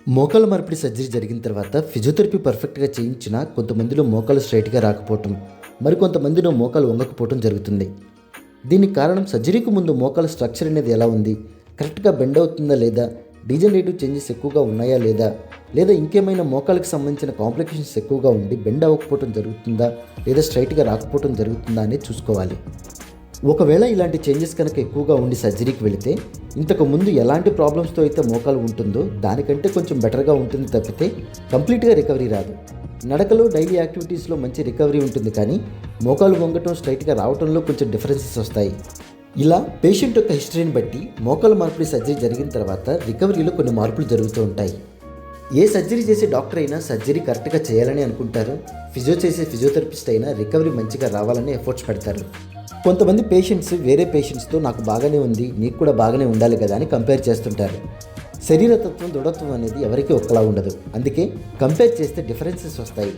మోకాళ్ళ మార్పిడి సర్జరీ జరిగిన తర్వాత ఫిజియోథెరపీ పర్ఫెక్ట్గా చేయించినా కొంతమందిలో మోకాలు స్ట్రైట్గా రాకపోవటం, మరికొంతమందిలో మోకాలు వంగకపోవటం జరుగుతుంది. దీనికి కారణం సర్జరీకి ముందు మోకాల స్ట్రక్చర్ అనేది ఎలా ఉంది, కరెక్ట్గా బెండ్ అవుతుందా లేదా, డీజనరేటివ్ చేంజెస్ ఎక్కువగా ఉన్నాయా లేదా, లేదా ఇంకేమైనా మోకాలకు సంబంధించిన కాంప్లికేషన్స్ ఎక్కువగా ఉండి బెండ్ అవ్వకపోవటం జరుగుతుందా లేదా స్ట్రైట్గా రాకపోవటం జరుగుతుందా అనేది చూసుకోవాలి. ఒకవేళ ఇలాంటి చేంజెస్ కనుక ఎక్కువగా ఉండి సర్జరీకి వెళితే ఇంతకు ముందు ఎలాంటి ప్రాబ్లమ్స్తో అయితే మోకాలు ఉంటుందో దానికంటే కొంచెం బెటర్గా ఉంటుంది తప్పితే కంప్లీట్గా రికవరీ రాదు. నడకలో డైలీ యాక్టివిటీస్లో మంచి రికవరీ ఉంటుంది, కానీ మోకాలు వంగటం స్ట్రైట్గా రావడంలో కొంచెం డిఫరెన్సెస్ వస్తాయి. ఇలా పేషెంట్ యొక్క హిస్టరీని బట్టి మోకాలు మార్పిడి సర్జరీ జరిగిన తర్వాత రికవరీలో కొన్ని మార్పులు జరుగుతూ ఉంటాయి. ఏ సర్జరీ చేసే డాక్టర్ అయినా సర్జరీ కరెక్ట్గా చేయాలని అనుకుంటారు. ఫిజియోథెరపిస్ట్ అయినా రికవరీ మంచిగా రావాలని ఎఫర్ట్స్ పెడతారు. కొంతమంది పేషెంట్స్ వేరే పేషెంట్స్తో నాకు బాగానే ఉంది, నీకు కూడా బాగానే ఉండాలి కదా అని కంపేర్ చేస్తుంటారు. శరీరతత్వం, దృఢత్వం అనేది ఎవరికీ ఒక్కలా ఉండదు. అందుకే కంపేర్ చేస్తే డిఫరెన్సెస్ వస్తాయి.